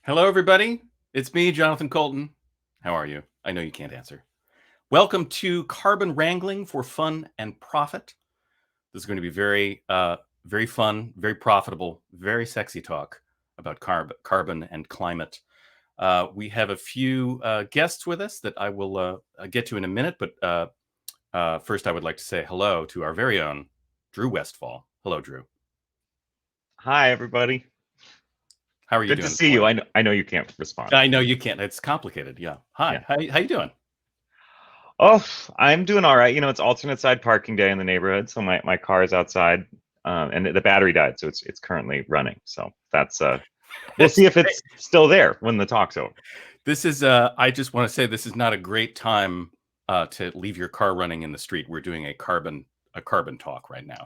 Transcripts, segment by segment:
Hello, everybody. It's me, Jonathan Coulton. How are you? I know you can't answer. Welcome to Carbon Wrangling for Fun and Profit. This is going to be very fun, very profitable, very sexy talk about carbon and climate. We have a few guests with us that I will get to in a minute, but first I would like to say hello to our very own Drew Westphal. Hello, Drew. Hi, everybody. How are you Good to doing this see you. morning? I know you can't respond. I know you can't. It's complicated. Yeah. Hi. Yeah. How you doing? Oh, I'm doing all right. It's alternate side parking day in the neighborhood, so my car is outside, and the battery died, so it's currently running. So that's we'll That's see if great. it's still there when the talk's over. This is I just want to say this is not a great time to leave your car running in the street. We're doing a carbon talk right now.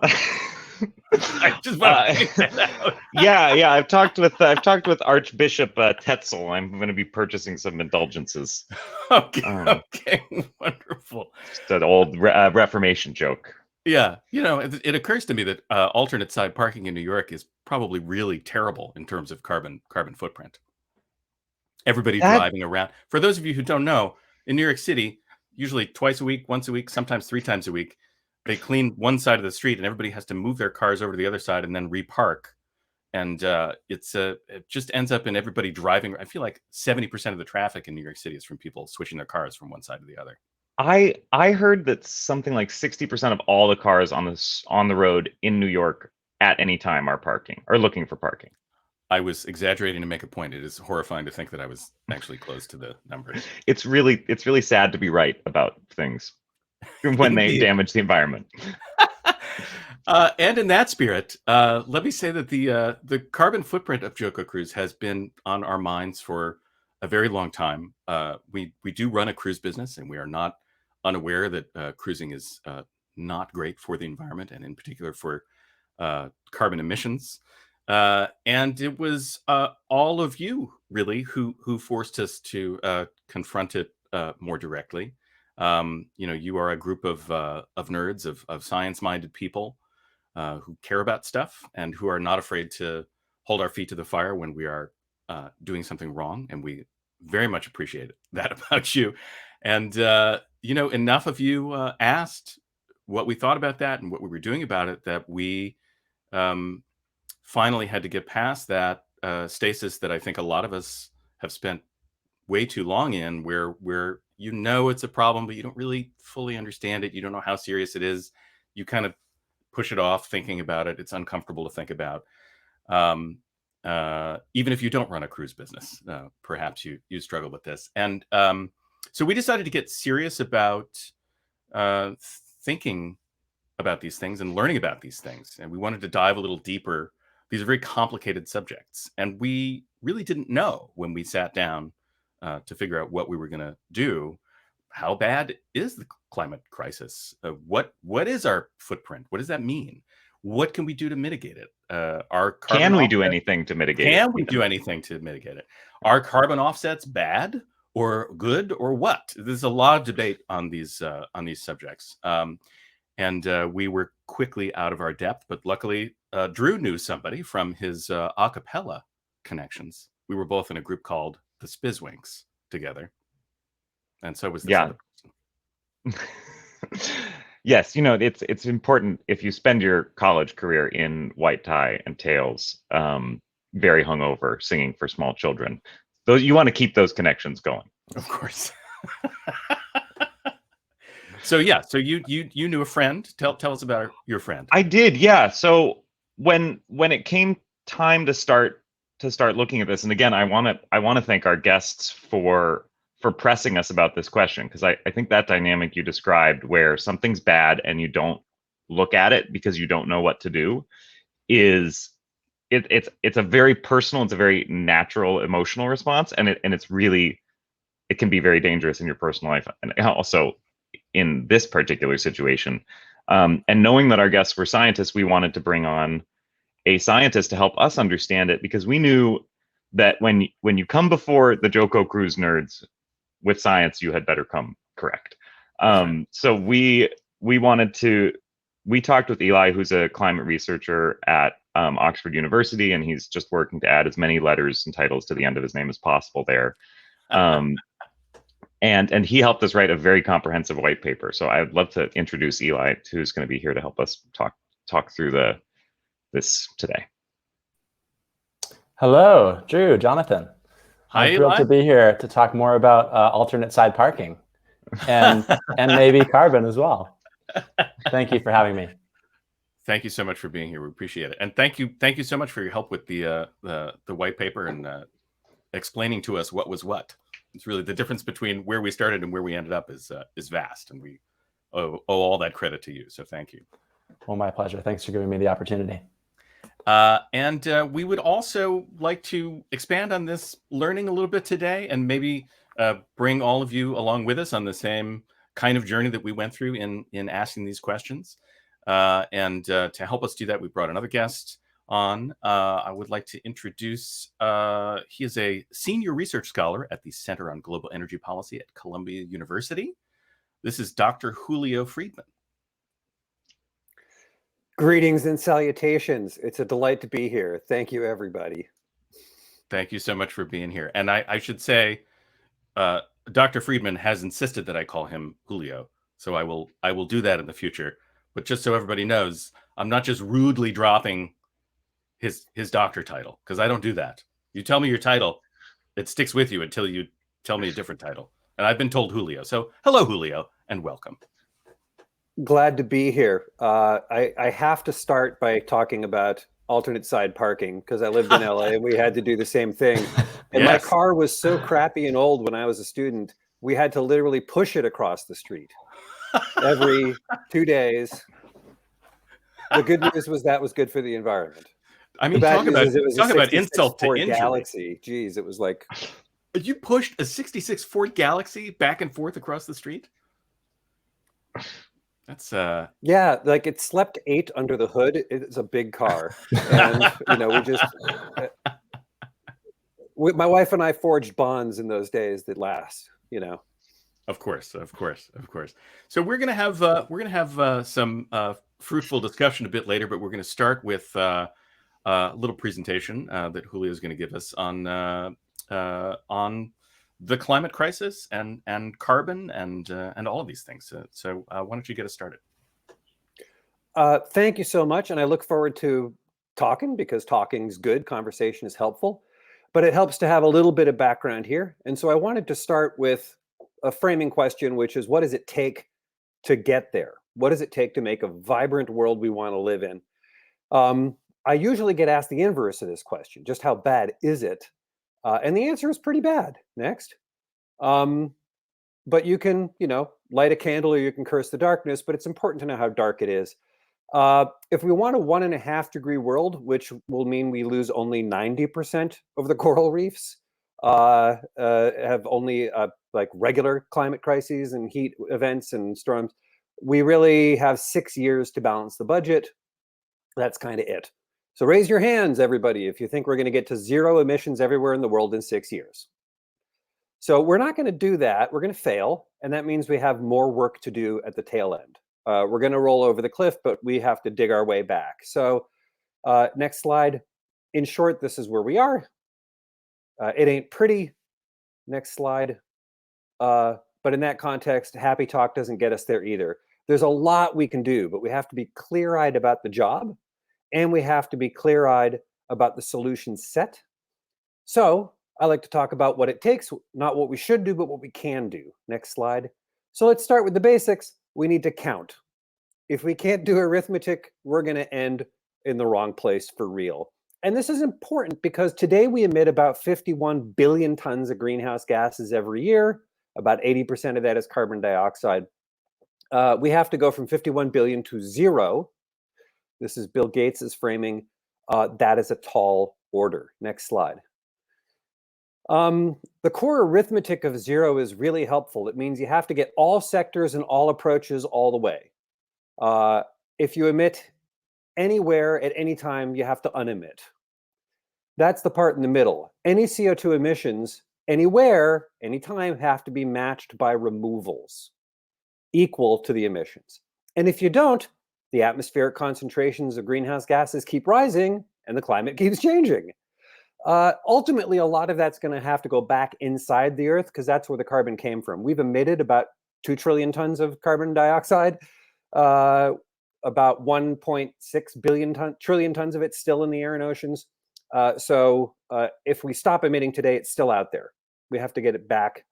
I just want to point that out. Yeah. I've talked with Archbishop Tetzel. I'm going to be purchasing some indulgences. Okay, wonderful. Just an old Reformation joke. Yeah, it occurs to me that alternate side parking in New York is probably really terrible in terms of carbon footprint. Everybody That driving around. For those of you who don't know, in New York City, usually twice a week, once a week, sometimes 3 times a week, they clean one side of the street, and everybody has to move their cars over to the other side and then repark. And it just ends up in everybody driving. I feel like 70% of the traffic in New York City is from people switching their cars from one side to the other. I heard that something like 60% of all the cars on the road in New York at any time are looking for parking. I was exaggerating to make a point. It is horrifying to think that I was actually close to the numbers. It's really sad to be right about things when they damage the environment. And in that spirit, let me say that the carbon footprint of JoCo Cruise has been on our minds for a very long time. We do run a cruise business, and we are not unaware that cruising is not great for the environment, and in particular for carbon emissions. And it was all of you really who forced us to confront it more directly. You are a group of nerds, of science-minded people who care about stuff and who are not afraid to hold our feet to the fire when we are doing something wrong. And we very much appreciate that about you. And enough of you asked what we thought about that and what we were doing about it that we finally had to get past that stasis that I think a lot of us have spent way too long in, where it's a problem, but you don't really fully understand it. You don't know how serious it is. You kind of push it off thinking about it. It's uncomfortable to think about. Even if you don't run a cruise business, perhaps you struggle with this. And so we decided to get serious about thinking about these things and learning about these things. And we wanted to dive a little deeper. These are very complicated subjects. And we really didn't know when we sat down to figure out what we were going to do. How bad is the climate crisis? What is our footprint? What does that mean? What can we do to mitigate it? Can we do anything to mitigate it? Can we do anything to mitigate it? Are carbon offsets bad or good or what? There's a lot of debate on these subjects. And we were quickly out of our depth, but luckily Drew knew somebody from his a cappella connections. We were both in a group called the Spizwinks together. And so was this other person. Yes, it's important if you spend your college career in white tie and tails, very hungover, singing for small children. Those you want to keep those connections going. Of course. So you knew a friend. Tell us about your friend. I did, yeah. So when it came time to start looking at this, and again, I want to thank our guests for pressing us about this question, because I think that dynamic you described, where something's bad and you don't look at it because you don't know what to do, it's a very personal, it's a very natural emotional response, and it can be very dangerous in your personal life and also in this particular situation. And knowing that our guests were scientists, we wanted to bring on a scientist to help us understand it, because we knew that when you come before the JoCo Cruise nerds with science, you had better come correct. So we talked with Eli, who's a climate researcher at Oxford University, and he's just working to add as many letters and titles to the end of his name as possible there. And he helped us write a very comprehensive white paper. So I'd love to introduce Eli, who's going to be here to help us talk through this today. Hello, Drew, Jonathan. Hi, I'm thrilled Eli. to be here to talk more about alternate side parking and maybe carbon as well. Thank you for having me. Thank you so much for being here. We appreciate it, and thank you so much for your help with the white paper and explaining to us what was what. It's really the difference between where we started and where we ended up is vast, and we owe all that credit to you. So thank you. Well, my pleasure. Thanks for giving me the opportunity. And we would also like to expand on this learning a little bit today, and maybe bring all of you along with us on the same kind of journey that we went through in asking these questions. And to help us do that, we brought another guest on. I would like to introduce, he is a senior research scholar at the Center on Global Energy Policy at Columbia University. This is Dr. Julio Friedmann. Greetings and salutations. It's a delight to be here. Thank you, everybody. Thank you so much for being here. And I should say, Dr. Friedmann has insisted that I call him Julio. So I will do that in the future. But just so everybody knows, I'm not just rudely dropping his doctor title, because I don't do that. You tell me your title, it sticks with you until you tell me a different title. And I've been told Julio. So hello, Julio, and welcome. Glad to be here. I have to start by talking about alternate side parking, because I lived in LA and we had to do the same thing. And Yes. my car was so crappy and old when I was a student, we had to literally push it across the street every 2 days. The good news was that was good for the environment. I mean, talk about insult to Ford injury. Galaxy. Geez, it was like... You pushed a 66 Ford Galaxy back and forth across the street? That's yeah, like it slept 8 under the hood. It's a big car. And my wife and I forged bonds in those days that last, Of course. So we're gonna have some fruitful discussion a bit later, but we're gonna start with a little presentation that Julio is going to give us on the climate crisis and carbon and all of these things. So why don't you get us started? Thank you so much, and I look forward to talking, because talking's good, conversation is helpful, but it helps to have a little bit of background here. And so I wanted to start with a framing question, which is, what does it take to get there? What does it take to make a vibrant world we want to live in? I usually get asked the inverse of this question: just how bad is it? And the answer is pretty bad. Next. But you can, light a candle or you can curse the darkness, but it's important to know how dark it is. If we want a 1.5 degree world, which will mean we lose only 90% of the coral reefs, have only like regular climate crises and heat events and storms, we really have 6 years to balance the budget. That's kind of it. So raise your hands, everybody, if you think we're going to get to zero emissions everywhere in the world in 6 years. So we're not going to do that. We're going to fail. And that means we have more work to do at the tail end. We're going to roll over the cliff, but we have to dig our way back. So next slide. In short, this is where we are. It ain't pretty. Next slide. But in that context, happy talk doesn't get us there either. There's a lot we can do, but we have to be clear-eyed about the job. And we have to be clear-eyed about the solution set. So I like to talk about what it takes, not what we should do, but what we can do. Next slide. So let's start with the basics. We need to count. If we can't do arithmetic, we're going to end in the wrong place for real. And this is important because today we emit about 51 billion tons of greenhouse gases every year. About 80% of that is carbon dioxide. We have to go from 51 billion to zero. This is Bill Gates's framing. That is a tall order. Next slide. The core arithmetic of zero is really helpful. It means you have to get all sectors and all approaches all the way. If you emit anywhere at any time, you have to unemit. That's the part in the middle. Any CO2 emissions anywhere, anytime, have to be matched by removals equal to the emissions. And if you don't, the atmospheric concentrations of greenhouse gases keep rising and the climate keeps changing. Ultimately, a lot of that's going to have to go back inside the Earth because that's where the carbon came from. We've emitted about 2 trillion tons of carbon dioxide. About 1.6 trillion tons of it's still in the air and oceans. So if we stop emitting today, it's still out there. We have to get it back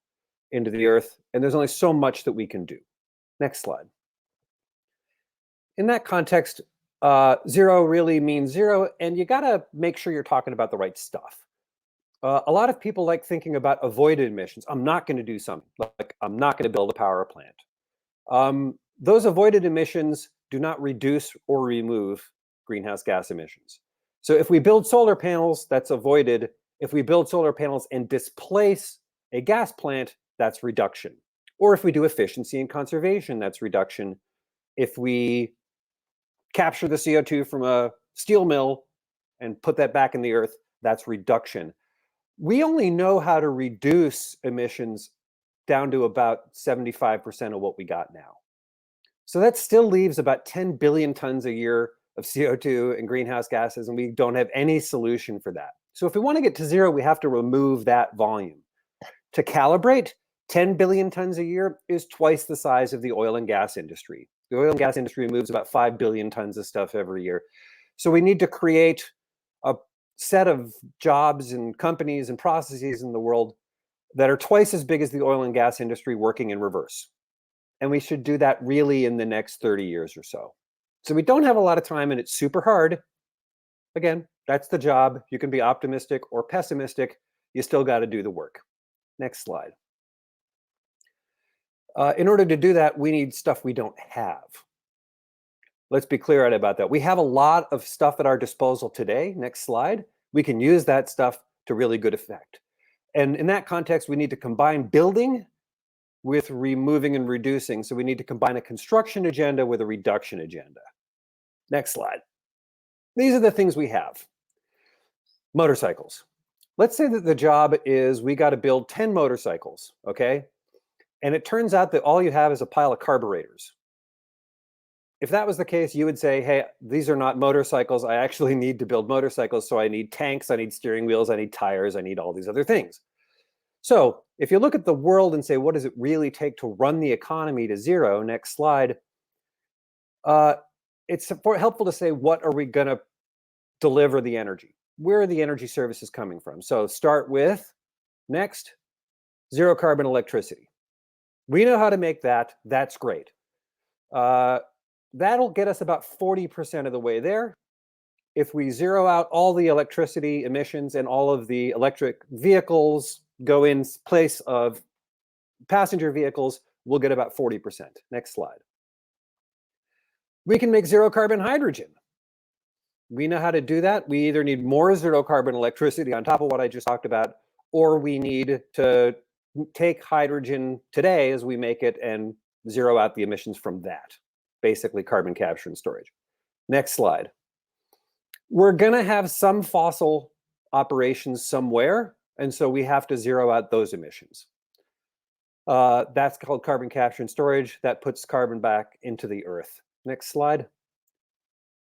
into the Earth, and there's only so much that we can do. Next slide. In that context, zero really means zero, and you got to make sure you're talking about the right stuff. A lot of people like thinking about avoided emissions. I'm not going to do something, like I'm not going to build a power plant. Those avoided emissions do not reduce or remove greenhouse gas emissions. So if we build solar panels, that's avoided. If we build solar panels and displace a gas plant, that's reduction. Or if we do efficiency and conservation, that's reduction. If we capture the CO2 from a steel mill and put that back in the Earth, that's reduction. We only know how to reduce emissions down to about 75% of what we got now. So that still leaves about 10 billion tons a year of CO2 and greenhouse gases, and we don't have any solution for that. So if we want to get to zero, we have to remove that volume. To calibrate, 10 billion tons a year is twice the size of the oil and gas industry. The oil and gas industry moves about 5 billion tons of stuff every year. So we need to create a set of jobs and companies and processes in the world that are twice as big as the oil and gas industry working in reverse. And we should do that really in the next 30 years or so. So we don't have a lot of time and it's super hard. Again, that's the job. You can be optimistic or pessimistic. You still got to do the work. Next slide. In order to do that, we need stuff we don't have. Let's be clear about that. We have a lot of stuff at our disposal today. Next slide. We can use that stuff to really good effect. And in that context, we need to combine building with removing and reducing. So we need to combine a construction agenda with a reduction agenda. Next slide. These are the things we have. Motorcycles. Let's say that the job is we got to build 10 motorcycles, okay? And it turns out that all you have is a pile of carburetors. If that was the case, you would say, hey, these are not motorcycles. I actually need to build motorcycles. So I need tanks, I need steering wheels, I need tires, I need all these other things. So if you look at the world and say, what does it really take to run the economy to zero? Next slide. It's helpful to say, what are we going to deliver the energy? Where are the energy services coming from? So start with, next, zero carbon electricity. We know how to make that. That's great. That'll get us about 40% of the way there. If we zero out all the electricity emissions and all of the electric vehicles go in place of passenger vehicles, we'll get about 40%. Next slide. We can make zero carbon hydrogen. We know how to do that. We either need more zero carbon electricity on top of what I just talked about, or we need to take hydrogen today as we make it and zero out the emissions from that. Basically carbon capture and storage. Next slide. We're going to have some fossil operations somewhere, and so we have to zero out those emissions. That's called carbon capture and storage. That puts carbon back into the earth. Next slide.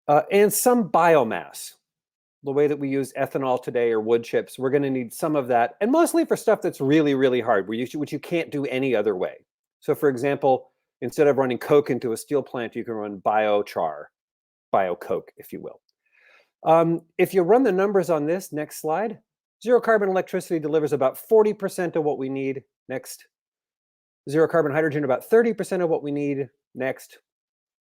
And some biomass. The way that we use ethanol today or wood chips, we're going to need some of that, and mostly for stuff that's really, really hard, which you can't do any other way. So for example, instead of running coke into a steel plant, you can run biochar, bio-coke, if you will. If you run the numbers on this, next slide, zero carbon electricity delivers about 40% of what we need. Next. Zero carbon hydrogen, about 30% of what we need. Next.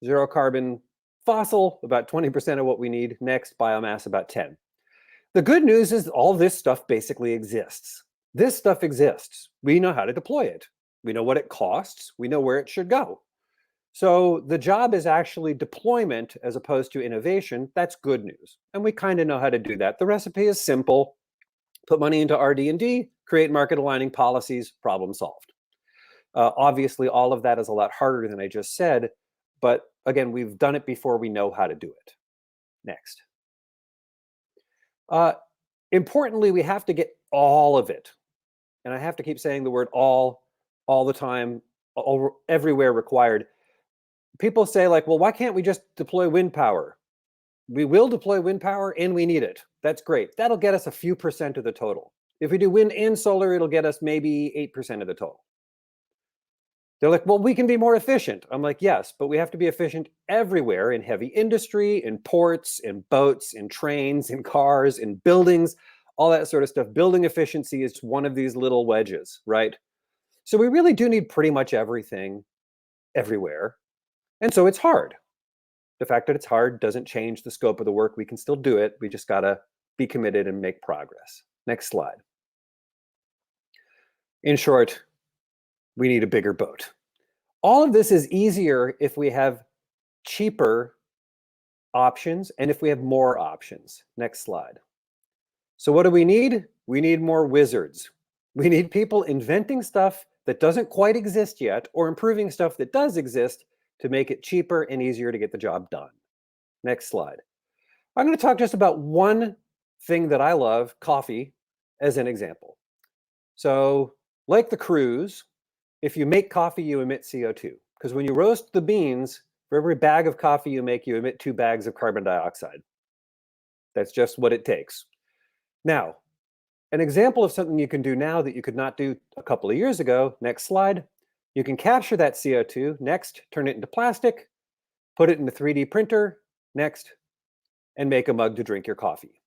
Zero carbon fossil, about 20% of what we need. Next. Biomass, about 10. The good news is all this stuff basically exists. This stuff exists. We know how to deploy it. We know what it costs. We know where it should go. So the job is actually deployment as opposed to innovation. That's good news. And we kind of know how to do that. The recipe is simple. Put money into RD&D, create market aligning policies, problem solved. Obviously, all of that is a lot harder than I just said. But again, we've done it before. We know how to do it. Next. Importantly, we have to get all of it. And I have to keep saying the word all the time, everywhere required. people say like, well, why can't we just deploy wind power? We will deploy wind power and we need it. That's great. That'll get us a few percent of the total. If we do wind and solar, it'll get us maybe 8% of the total. They're like, well, we can be more efficient. I'm like, yes, but we have to be efficient everywhere, in heavy industry, in ports, in boats, in trains, in cars, in buildings, all that sort of stuff. Building efficiency is one of these little wedges, right? So we really do need pretty much everything everywhere. And so it's hard. The fact that it's hard doesn't change the scope of the work. We can still do it. We just got to be committed and make progress. Next slide. In short, we need a bigger boat. All of this is easier if we have cheaper options and if we have more options. Next slide. So what do we need? We need more wizards. We need people inventing stuff that doesn't quite exist yet, or improving stuff that does exist to make it cheaper and easier to get the job done. Next slide. I'm going to talk just about one thing that I love, coffee, as an example. So like the cruise, if you make coffee, you emit CO2. Because when you roast the beans, for every bag of coffee you make, you emit 2 bags of carbon dioxide. That's just what it takes. Now, an example of something you can do now that you could not do a couple of years ago, next slide, you can capture that CO2, next, turn it into plastic, put it in a 3D printer, next, and make a mug to drink your coffee.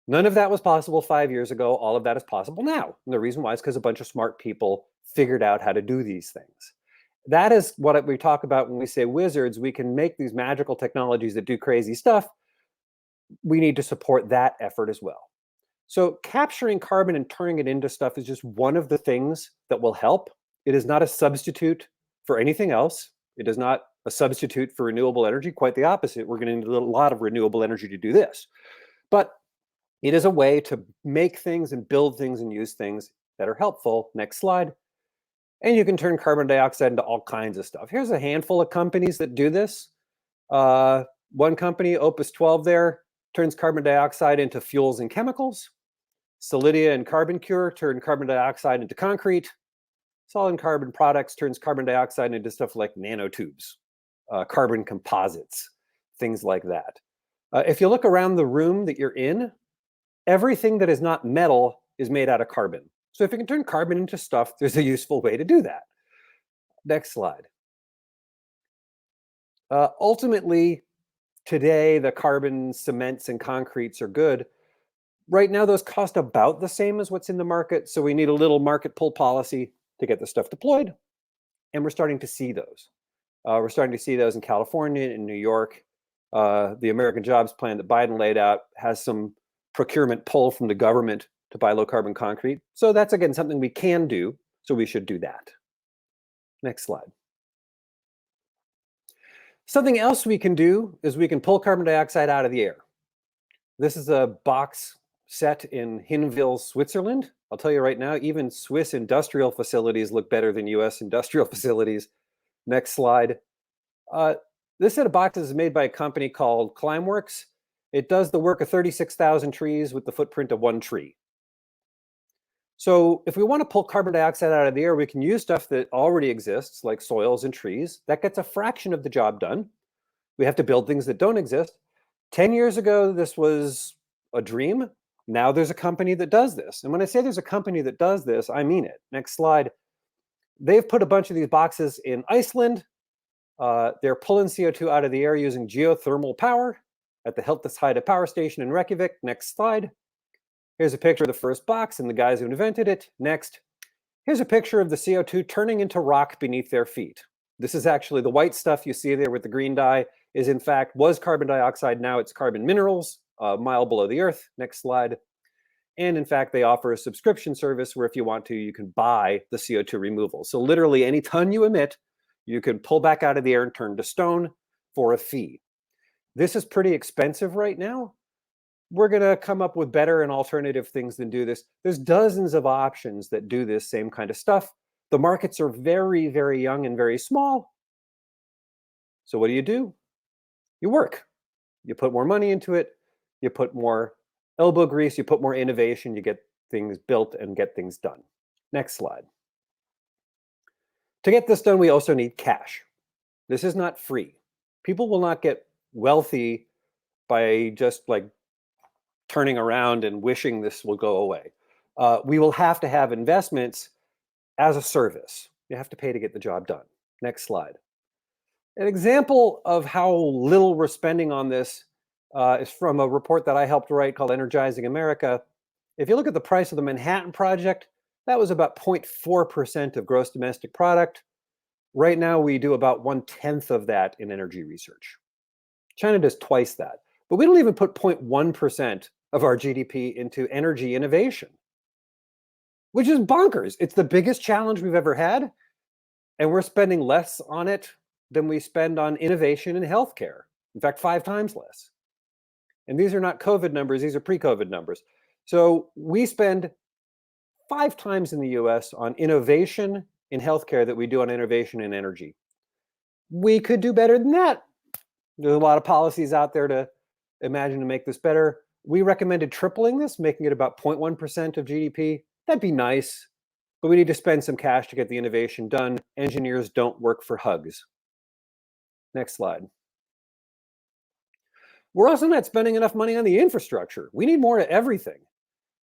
None of that was possible 5 years ago. All of that is possible now. And the reason why is because a bunch of smart people figured out how to do these things. That is what we talk about when we say wizards. We can make these magical technologies that do crazy stuff. We need to support that effort as well. So capturing carbon and turning it into stuff is just one of the things that will help. It is not a substitute for anything else. It is not a substitute for renewable energy. Quite the opposite. We're going to need a lot of renewable energy to do this. But it is a way to make things and build things and use things that are helpful. Next slide. And you can turn carbon dioxide into all kinds of stuff. Here's a handful of companies that do this. One company, Opus 12 there, turns carbon dioxide into fuels and chemicals. Solidia and Carbon Cure turn carbon dioxide into concrete. Solid Carbon Products turns carbon dioxide into stuff like nanotubes, carbon composites, things like that. If you look around the room that you're in, everything that is not metal is made out of carbon. So if you can turn carbon into stuff, there's a useful way to do that. Next slide. Ultimately, today, the carbon cements and concretes are good. Right now, those cost about the same as what's in the market. So we need a little market pull policy to get the stuff deployed. And we're starting to see those. We're starting to see those in California, in New York. The American Jobs Plan that Biden laid out has some procurement pull from the government to buy low carbon concrete. So that's, again, something we can do. So we should do that. Next slide. Something else we can do is we can pull carbon dioxide out of the air. This is a box set in Hinwil, Switzerland. I'll tell you right now, even Swiss industrial facilities look better than US industrial facilities. Next slide. This set of boxes is made by a company called Climeworks. It does the work of 36,000 trees with the footprint of 1 tree. So if we want to pull carbon dioxide out of the air, we can use stuff that already exists, like soils and trees. That gets a fraction of the job done. We have to build things that don't exist. 10 years ago, this was a dream. Now there's a company that does this. And when I say there's a company that does this, I mean it. Next slide. They've put a bunch of these boxes in Iceland. They're pulling CO2 out of the air using geothermal power at the Heltesheide power station in Reykjavik. Next slide. Here's a picture of the first box and the guys who invented it. Next. Here's a picture of the CO2 turning into rock beneath their feet. This is actually the white stuff you see there with the green dye is in fact was carbon dioxide. Now it's carbon minerals a mile below the earth. Next slide. And in fact, they offer a subscription service where if you want to, you can buy the CO2 removal. So literally any ton you emit, you can pull back out of the air and turn to stone for a fee. This is pretty expensive right now. We're going to come up with better and alternative things than do this. There's dozens of options that do this same kind of stuff. The markets are very, very young and very small. So what do? You work. You put more money into it. You put more elbow grease. You put more innovation. You get things built and get things done. Next slide. To get this done, we also need cash. This is not free. People will not get wealthy by just like turning around and wishing this will go away. We will have to have investments as a service. You have to pay to get the job done. Next slide. An example of how little we're spending on this is from a report that I helped write called Energizing America. If you look at the price of the Manhattan Project, that was about 0.4% of gross domestic product. Right now, we do about 1/10 of that in energy research. China does twice that. But we don't even put 0.1% of our GDP into energy innovation, which is bonkers. It's the biggest challenge we've ever had, and we're spending less on it than we spend on innovation in healthcare. In fact, 5 times less. And these are not COVID numbers, these are pre-COVID numbers. So we spend 5 times in the US on innovation in healthcare that we do on innovation in energy. We could do better than that. There's a lot of policies out there to imagine to make this better. We recommended tripling this, making it about 0.1% of GDP. That'd be nice, but we need to spend some cash to get the innovation done. Engineers don't work for hugs. Next slide. We're also not spending enough money on the infrastructure. We need more of everything.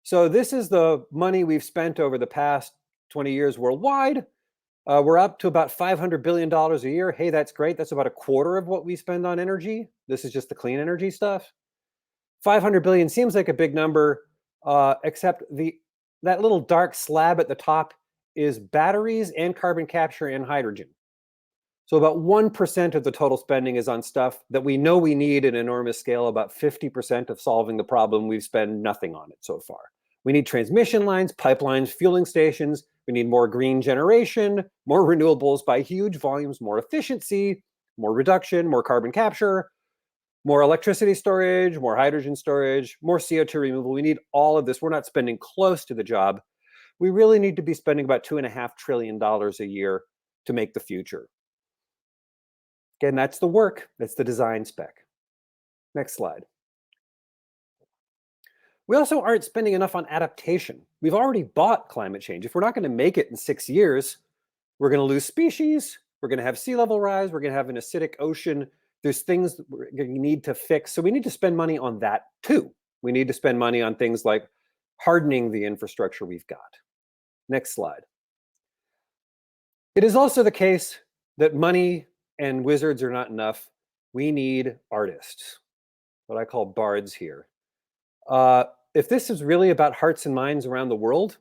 So this is the money we've spent over the past 20 years worldwide. We're up to about $500 billion a year. Hey, that's great. That's about a quarter of what we spend on energy. This is just the clean energy stuff. 500 billion seems like a big number, except that little dark slab at the top is batteries and carbon capture and hydrogen. So about 1% of the total spending is on stuff that we know we need at an enormous scale. About 50% of solving the problem, we've spent nothing on it so far. We need transmission lines, pipelines, fueling stations. We need more green generation, more renewables by huge volumes, more efficiency, more reduction, more carbon capture, more electricity storage, more hydrogen storage, more CO2 removal. We need all of this. We're not spending close to the job. We really need to be spending about $2.5 trillion a year to make the future. Again, that's the work. That's the design spec. Next slide. We also aren't spending enough on adaptation. We've already bought climate change. If we're not going to make it in 6 years, we're going to lose species. We're going to have sea level rise. We're going to have an acidic ocean. There's things that we need to fix. So we need to spend money on that too. We need to spend money on things like hardening the infrastructure we've got. Next slide. It is also the case that money and wizards are not enough. We need artists, what I call bards here. If this is really about hearts and minds around the world,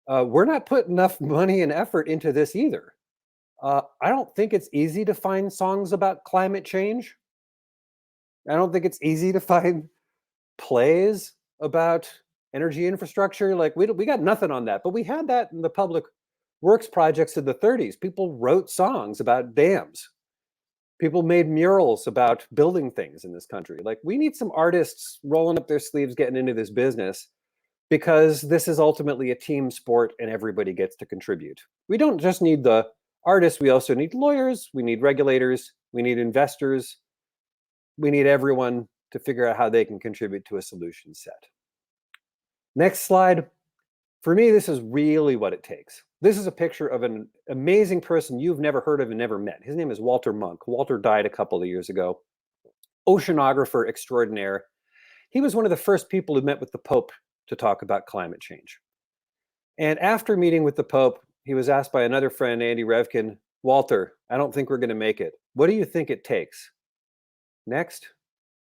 we're not putting enough money and effort into this either. I don't think it's easy to find songs about climate change. I don't think it's easy to find plays about energy infrastructure. Like we got nothing on that, but we had that in the public works projects of the 30s. People wrote songs about dams. People made murals about building things in this country. Like we need some artists rolling up their sleeves, getting into this business, because this is ultimately a team sport and everybody gets to contribute. We don't just need the artists, we also need lawyers, we need regulators, we need investors, we need everyone to figure out how they can contribute to a solution set. Next slide. For me, this is really what it takes. This is a picture of an amazing person you've never heard of and never met. His name is Walter Munk. Walter died a couple of years ago. Oceanographer extraordinaire. He was one of the first people who met with the Pope to talk about climate change. And after meeting with the Pope, he was asked by another friend, Andy Revkin, Walter, I don't think we're going to make it. What do you think it takes? Next,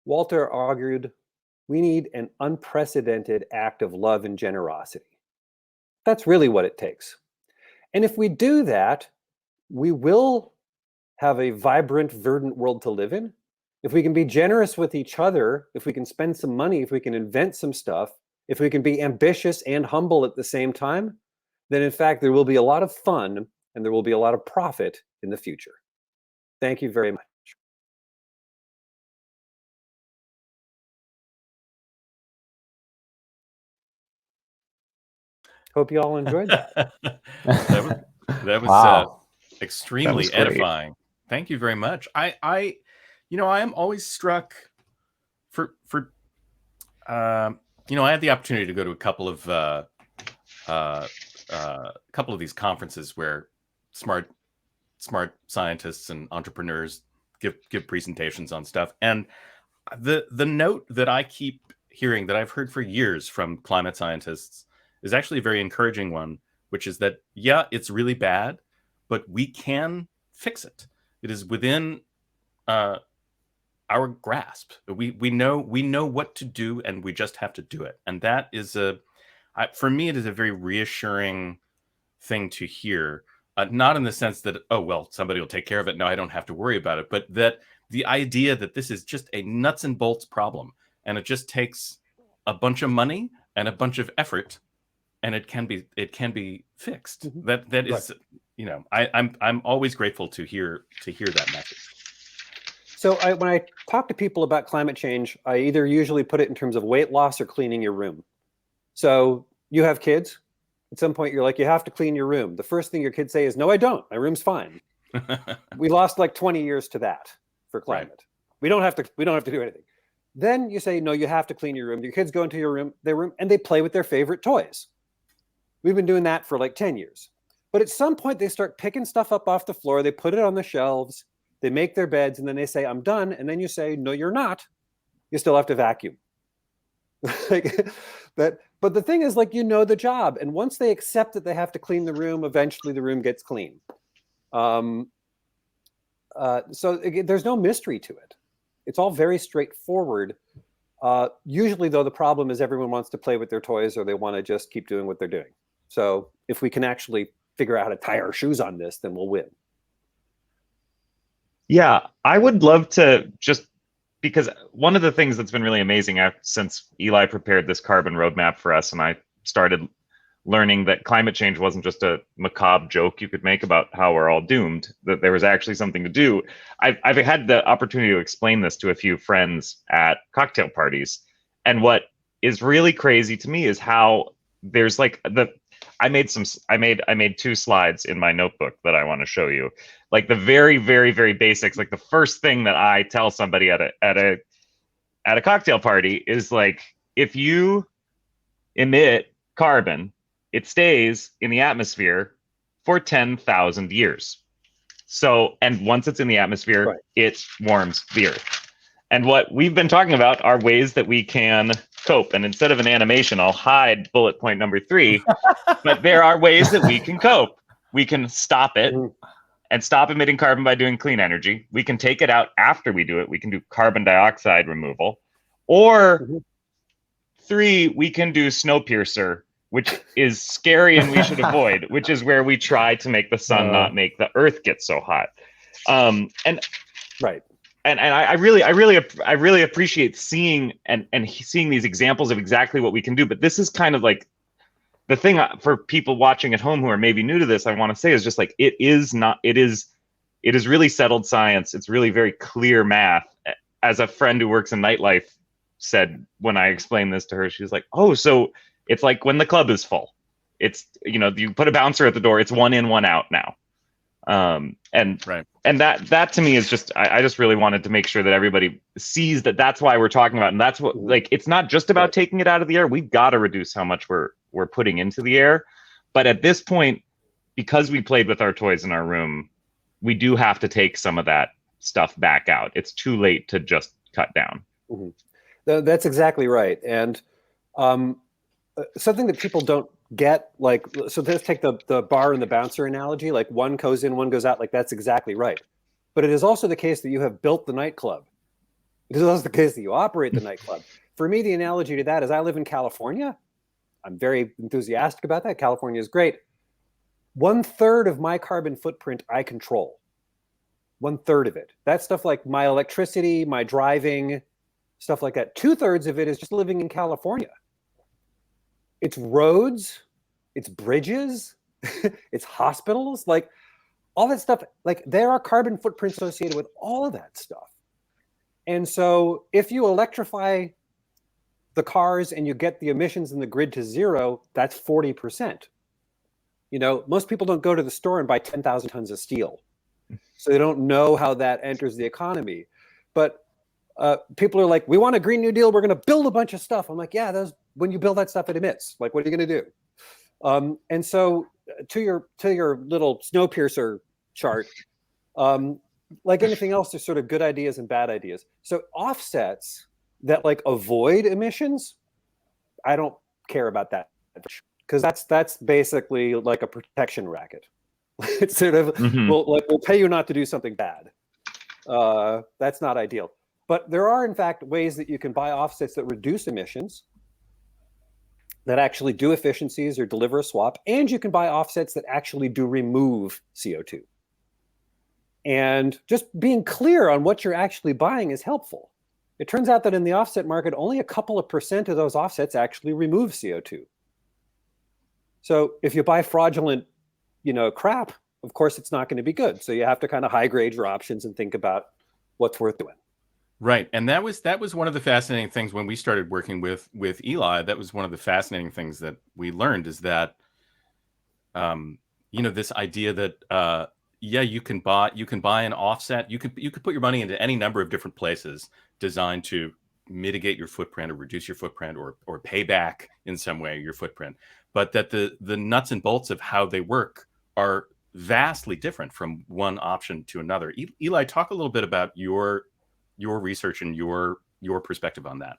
Walter argued, we need an unprecedented act of love and generosity. That's really what it takes. And if we do that, we will have a vibrant, verdant world to live in. If we can be generous with each other, if we can spend some money, if we can invent some stuff, if we can be ambitious and humble at the same time, then in fact, there will be a lot of fun and there will be a lot of profit in the future. Thank you very much. Hope you all enjoyed that. that was Wow. extremely That was great. edifying. Thank you very much. I am always struck I had the opportunity to go to a couple of these conferences where smart smart scientists and entrepreneurs give presentations on stuff. And the note that I keep hearing, that I've heard for years from climate scientists, is actually a very encouraging one, which is that, yeah, it's really bad, but we can fix it. It is within our grasp. We know what to do, and we just have to do it. And that is for me, it is a very reassuring thing to hear. Not in the sense that, oh, well, somebody will take care of it, no, I don't have to worry about it, but that the idea that this is just a nuts and bolts problem, and it just takes a bunch of money and a bunch of effort, and it can be fixed. Mm-hmm. That is, right. I'm always grateful to hear that message. So when I talk to people about climate change, I either usually put it in terms of weight loss or cleaning your room. So you have kids. At some point, you're like, you have to clean your room. The first thing your kids say is, no, I don't. My room's fine. We lost like 20 years to that for climate. Right. We don't have to do anything. Then you say, no, you have to clean your room. Your kids go into their room, and they play with their favorite toys. We've been doing that for like 10 years. But at some point, they start picking stuff up off the floor. They put it on the shelves. They make their beds, and then they say, I'm done. And then you say, no, you're not. You still have to vacuum. But the thing is, like, the job. And once they accept that they have to clean the room, eventually the room gets clean. So again, there's no mystery to it. It's all very straightforward. Usually, though, the problem is everyone wants to play with their toys, or they want to just keep doing what they're doing. So if we can actually figure out how to tie our shoes on this, then we'll win. Yeah, I would love to just, because one of the things that's been really amazing since Eli prepared this carbon roadmap for us, and I started learning that climate change wasn't just a macabre joke you could make about how we're all doomed, that there was actually something to do. I've had the opportunity to explain this to a few friends at cocktail parties. And what is really crazy to me is how there's like I made 2 slides in my notebook that I want to show you. Like the very, very, very basics. Like the first thing that I tell somebody at a cocktail party is, like, if you emit carbon, it stays in the atmosphere for 10,000 years. So, and once it's in the atmosphere, right, it warms the earth. And what we've been talking about are ways that we can cope. And instead of an animation, I'll hide bullet point number 3. But there are ways that we can cope. We can stop it and stop emitting carbon by doing clean energy. We can take it out after we do it. We can do carbon dioxide removal. Or 3, we can do Snowpiercer, which is scary and we should avoid, which is where we try to make the sun not make the earth get so hot. Right. And I really appreciate seeing seeing these examples of exactly what we can do. But this is kind of like the thing for people watching at home who are maybe new to this, I want to say, is just like, it is really settled science. It's really very clear math. As a friend who works in nightlife said when I explained this to her, she was like, oh, so it's like when the club is full. It's, you put a bouncer at the door, it's 1 in, 1 out now. And that to me is just, I just really wanted to make sure that everybody sees that that's why we're talking about. And that's what, like, it's not just about taking it out of the air. We've got to reduce how much we're putting into the air. But at this point, because we played with our toys in our room, we do have to take some of that stuff back out. It's too late to just cut down. That's exactly right. And something that people don't get, like, so let's take the bar and the bouncer analogy, like one goes in, one goes out, like that's exactly right. But it is also the case that you have built the nightclub. It is also the case that you operate the nightclub. For me, the analogy to that is I live in California. I'm very enthusiastic about that. California is great. 1/3 of my carbon footprint I control. 1/3 of it. That's stuff like my electricity, my driving, stuff like that. 2/3 of it is just living in California. It's roads, it's bridges, it's hospitals, like all that stuff. Like there are carbon footprints associated with all of that stuff. And so if you electrify the cars and you get the emissions in the grid to 0, that's 40%. Most people don't go to the store and buy 10,000 tons of steel. So they don't know how that enters the economy. But people are like, we want a Green New Deal. We're going to build a bunch of stuff. I'm like, yeah, when you build that stuff, it emits. Like, what are you going to do? And so to your little Snowpiercer chart, Like anything else, there's sort of good ideas and bad ideas. So offsets that like avoid emissions, I don't care about that, because that's basically like a protection racket. It's sort of we'll pay you not to do something bad. That's not ideal. But there are in fact ways that you can buy offsets that reduce emissions, that actually do efficiencies or deliver a swap, and you can buy offsets that actually do remove CO2. And just being clear on what you're actually buying is helpful. It turns out that in the offset market, only a couple of % of those offsets actually remove CO2. So if you buy fraudulent, crap, of course it's not going to be good. So you have to kind of high grade your options and think about what's worth doing. Right, and that was one of the fascinating things when we started working with Eli. That was one of the fascinating things that we learned, is that, this idea that you can buy an offset. You could put your money into any number of different places designed to mitigate your footprint or reduce your footprint or pay back in some way your footprint, but that the nuts and bolts of how they work are vastly different from one option to another. Eli, talk a little bit about your research and your perspective on that.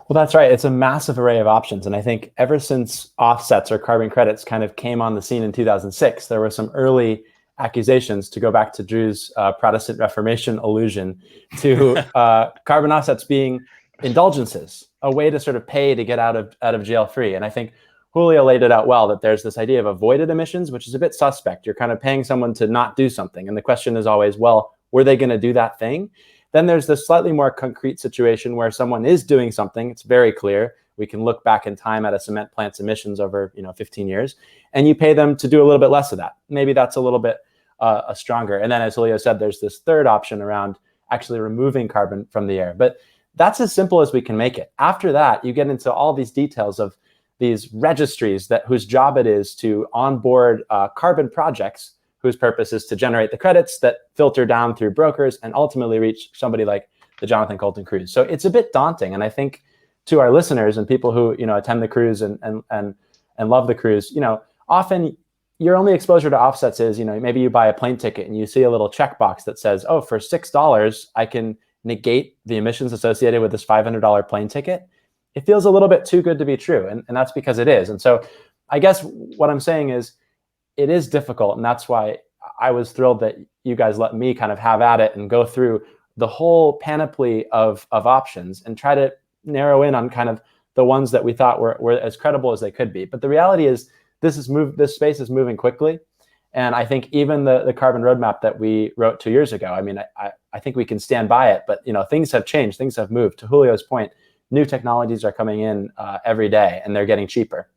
Well, that's right. It's a massive array of options. And I think ever since offsets or carbon credits kind of came on the scene in 2006, there were some early accusations, to go back to Drew's Protestant Reformation allusion, to carbon offsets being indulgences, a way to sort of pay to get out of jail free. And I think Julio laid it out well, that there's this idea of avoided emissions, which is a bit suspect. You're kind of paying someone to not do something. And the question is always, well, were they going to do that thing? Then there's this slightly more concrete situation where someone is doing something. It's very clear. We can look back in time at a cement plant's emissions over 15 years, and you pay them to do a little bit less of that. Maybe that's a little bit stronger. And then, as Julio said, there's this third option around actually removing carbon from the air. But that's as simple as we can make it. After that, you get into all these details of these registries whose job it is to onboard carbon projects, whose purpose is to generate the credits that filter down through brokers and ultimately reach somebody like the Jonathan Coulton Cruise. So it's a bit daunting. And I think to our listeners and people who attend the cruise and love the cruise, often your only exposure to offsets is, maybe you buy a plane ticket and you see a little checkbox that says, oh, for $6, I can negate the emissions associated with this $500 plane ticket. It feels a little bit too good to be true. And that's because it is. And so I guess what I'm saying is, it is difficult. And that's why I was thrilled that you guys let me kind of have at it and go through the whole panoply of options and try to narrow in on kind of the ones that we thought were as credible as they could be. But the reality is, this space is moving quickly. And I think even the carbon roadmap that we wrote 2 years ago, I mean, I think we can stand by it, but things have changed, things have moved. To Julio's point, new technologies are coming in every day, and they're getting cheaper.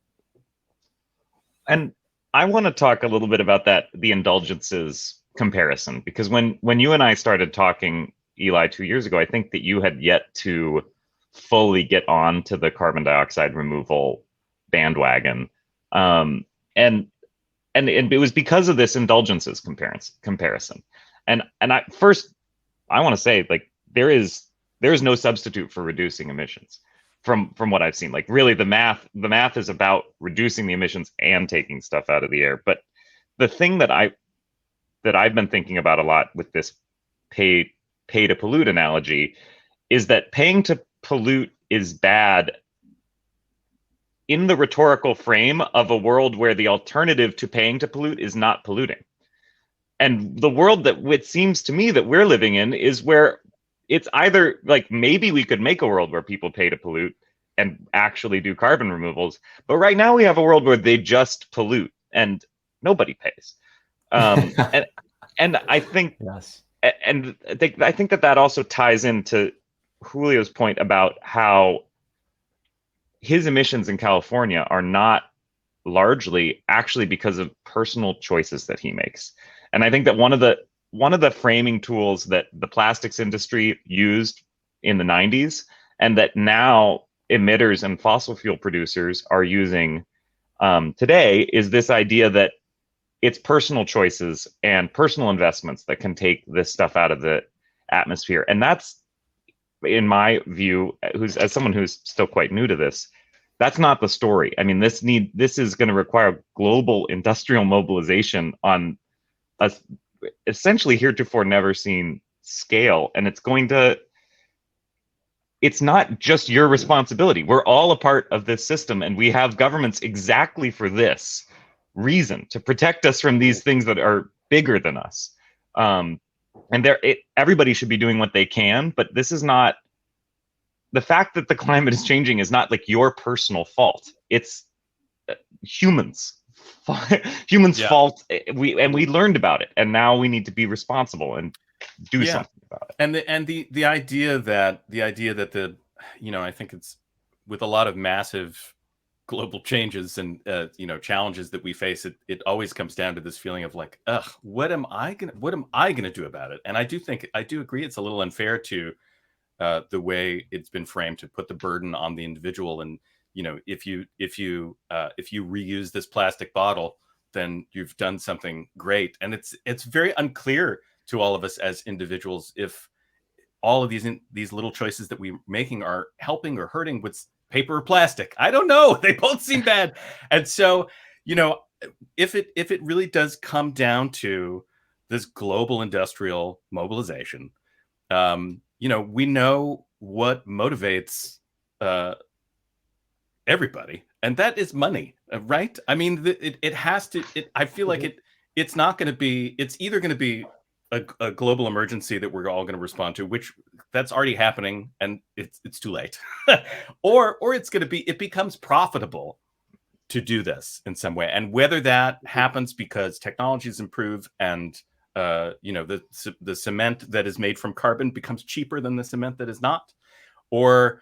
And I want to talk a little bit about the indulgences comparison, because when you and I started talking, Eli, 2 years ago, I think that you had yet to fully get on to the carbon dioxide removal bandwagon. And it was because of this indulgences comparison. And I want to say, like, there is no substitute for reducing emissions. From what I've seen, like, really the math is about reducing the emissions and taking stuff out of the air. But the thing that I've been thinking about a lot with this pay to pollute analogy is that paying to pollute is bad in the rhetorical frame of a world where the alternative to paying to pollute is not polluting. And the world that it seems to me that we're living in is where it's either like, maybe we could make a world where people pay to pollute and actually do carbon removals. But right now we have a world where they just pollute and nobody pays. And I think, yes. And I think that also ties into Julio's point about how his emissions in California are not largely actually because of personal choices that he makes. And I think that one of the framing tools that the plastics industry used in the 90s, and that now emitters and fossil fuel producers are using today, is this idea that it's personal choices and personal investments that can take this stuff out of the atmosphere. And that's, in my view, as someone who's still quite new to this, that's not the story. I mean, this is going to require global industrial mobilization on essentially heretofore never seen scale, and it's not just your responsibility. We're all a part of this system, and we have governments exactly for this reason, to protect us from these things that are bigger than us. And everybody should be doing what they can, but this is not, the fact that the climate is changing is not like your personal fault. It's humans' fault. We learned about it, and now we need to be responsible and do something about it. And the idea that I think it's with a lot of massive global changes and challenges that we face, it always comes down to this feeling of like, ugh, what am I gonna do about it? And I do agree it's a little unfair to the way it's been framed, to put the burden on the individual. And if you reuse this plastic bottle, then you've done something great. And it's very unclear to all of us as individuals if all of these little choices that we're making are helping or hurting with paper or plastic. I don't know. They both seem bad. And so, if it really does come down to this global industrial mobilization, we know what motivates everybody, and that is money, right? I mean, it has to. I feel like it's not going to be. It's either going to be a global emergency that we're all going to respond to, which that's already happening, and it's too late, or it's going to be, it becomes profitable to do this in some way, and whether that happens because technologies improve and the cement that is made from carbon becomes cheaper than the cement that is not, or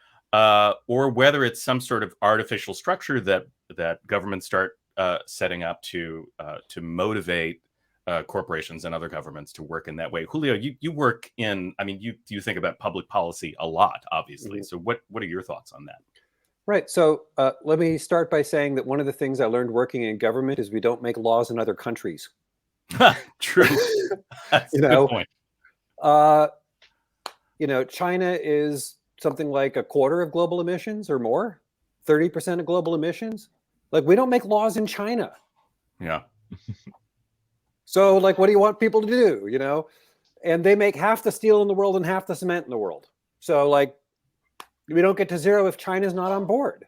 whether it's some sort of artificial structure that governments start setting up to motivate corporations and other governments to work in that way. Julio, you work in, you think about public policy a lot, obviously. Mm-hmm. So what are your thoughts on that? Right. So let me start by saying that one of the things I learned working in government is we don't make laws in other countries. True. That's a good point. China is something like a quarter of global emissions or more, 30% of global emissions. Like, we don't make laws in China. Yeah. So, like, what do you want people to do, And they make half the steel in the world and half the cement in the world. So, like, we don't get to zero if China's not on board.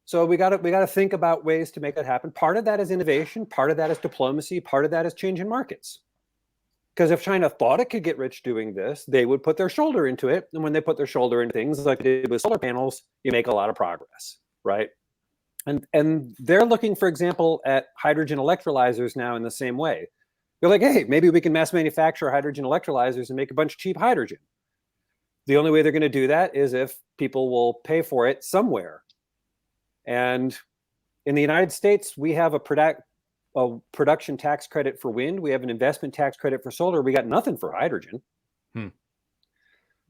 So we got to think about ways to make that happen. Part of that is innovation. Part of that is diplomacy. Part of that is changing markets. Because if China thought it could get rich doing this, they would put their shoulder into it. And when they put their shoulder into things like they did with solar panels, you make a lot of progress, right? And they're looking, for example, at hydrogen electrolyzers now in the same way. They're like, hey, maybe we can mass manufacture hydrogen electrolyzers and make a bunch of cheap hydrogen. The only way they're going to do that is if people will pay for it somewhere. And in the United States, we have a production tax credit for wind. We have an investment tax credit for solar. We got nothing for hydrogen.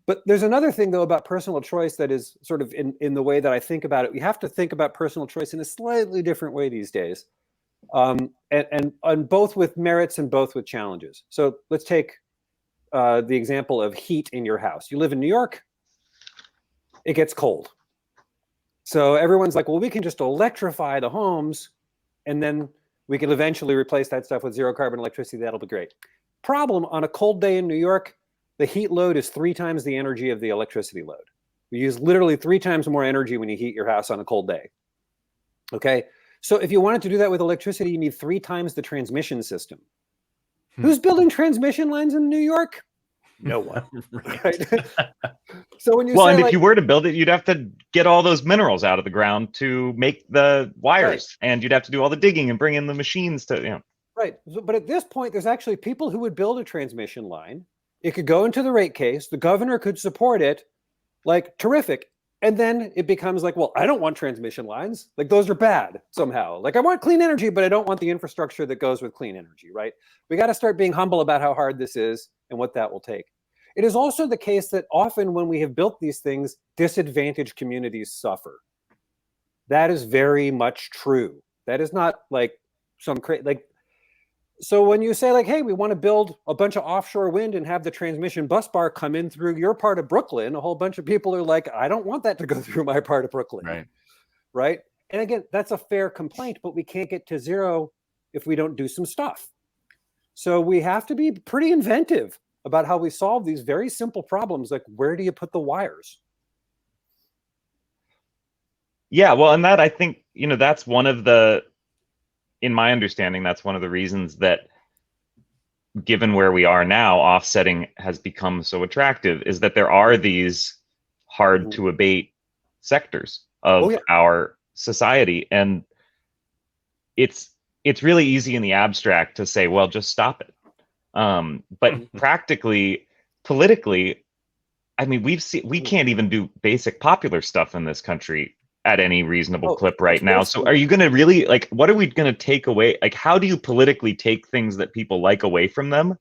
But there's another thing, though, about personal choice that is sort of in the way that I think about it. We have to think about personal choice in a slightly different way these days, and both with merits and both with challenges. So let's take the example of heat in your house. You live in New York. It gets cold. So everyone's like, well, we can just electrify the homes, and then we can eventually replace that stuff with zero carbon electricity. That'll be great. Problem, on a cold day in New York, the heat load is 3 times the energy of the electricity load. You use literally 3 times more energy when you heat your house on a cold day. Okay, so if you wanted to do that with electricity, you need 3 times the transmission system. Who's building transmission lines in New York? No one. Right? So when you say, and if you were to build it, you'd have to get all those minerals out of the ground to make the wires, right. And you'd have to do all the digging and bring in the machines to, Right. But at this point, there's actually people who would build a transmission line. It could go into the rate case. The governor could support it. Like, terrific. And then it becomes like, well, I don't want transmission lines. Like, those are bad somehow. Like, I want clean energy, but I don't want the infrastructure that goes with clean energy, right? We got to start being humble about how hard this is and what that will take. It is also the case that often when we have built these things, disadvantaged communities suffer. That is very much true. That is not like some so when you say like, hey, we want to build a bunch of offshore wind and have the transmission bus bar come in through your part of Brooklyn, a whole bunch of people are like, I don't want that to go through my part of Brooklyn. Right. Right. And again, that's a fair complaint, but we can't get to zero if we don't do some stuff. So we have to be pretty inventive about how we solve these very simple problems, like where do you put the wires? Yeah, well, and that I think, that's one of the, in my understanding, that's one of the reasons that, given where we are now, offsetting has become so attractive, is that there are these hard to abate sectors of our society. And it's really easy in the abstract to say, well, just stop it. But practically, politically, I mean, we can't even do basic popular stuff in this country at any reasonable clip right now. So are you going to really, like, what are we going to take away? Like, how do you politically take things that people like away from them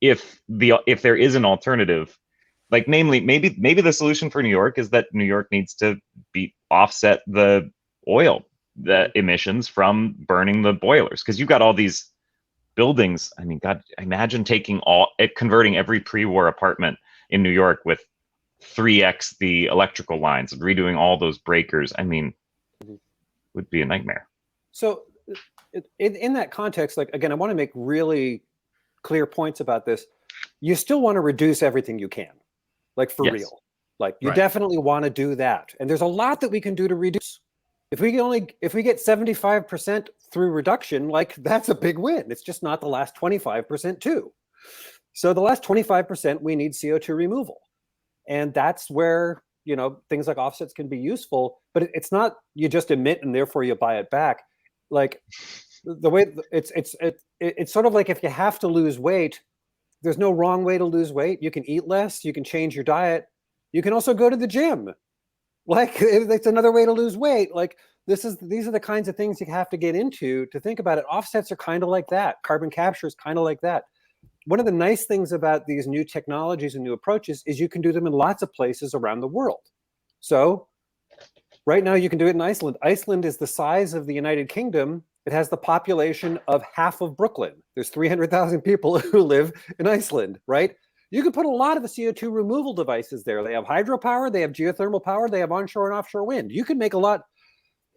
if there is an alternative? Like, namely, maybe the solution for New York is that New York needs to offset the emissions from burning the boilers, because you've got all these buildings. I mean, God, imagine converting every pre-war apartment in New York with 3x the electrical lines and redoing all those breakers. I mean, would be a nightmare. So in that context, like, again, I want to make really clear points about this. You still want to reduce everything you can, like, for real. Like, you definitely want to do that. And there's a lot that we can do to reduce. If we get 75% through reduction, like, that's a big win. It's just not the last 25% too. So the last 25%, we need CO2 removal. And that's where, things like offsets can be useful, but it's not you just emit and therefore you buy it back. Like, the way it's sort of like, if you have to lose weight, there's no wrong way to lose weight. You can eat less, you can change your diet. You can also go to the gym. Like, it's another way to lose weight. Like, these are the kinds of things you have to get into to think about it. Offsets are kind of like that. Carbon capture is kind of like that. One of the nice things about these new technologies and new approaches is you can do them in lots of places around the world. So right now you can do it in Iceland. Iceland is the size of the United Kingdom. It has the population of half of Brooklyn. There's 300,000 people who live in Iceland, right? You can put a lot of the CO2 removal devices there. They have hydropower, they have geothermal power, they have onshore and offshore wind. You can make a lot.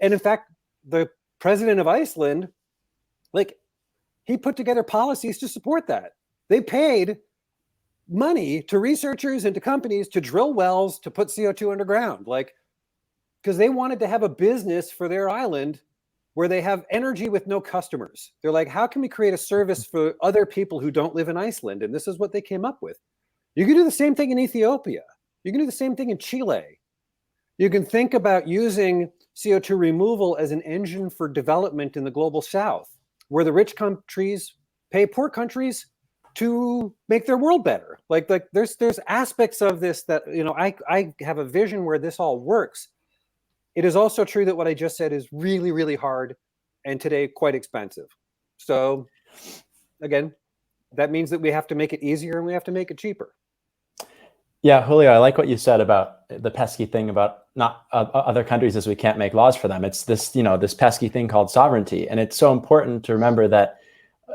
And in fact, the president of Iceland, like, he put together policies to support that. They paid money to researchers and to companies to drill wells to put CO2 underground, like, because they wanted to have a business for their island where they have energy with no customers. They're like, how can we create a service for other people who don't live in Iceland? And this is what they came up with. You can do the same thing in Ethiopia. You can do the same thing in Chile. You can think about using CO2 removal as an engine for development in the global south, where the rich countries pay poor countries to make their world better. Like there's aspects of this that, I have a vision where this all works. It is also true that what I just said is really, really hard, and today quite expensive. So again, that means that we have to make it easier and we have to make it cheaper. Yeah, Julio, I like what you said about the pesky thing about not other countries as we can't make laws for them. It's this, this pesky thing called sovereignty. And it's so important to remember that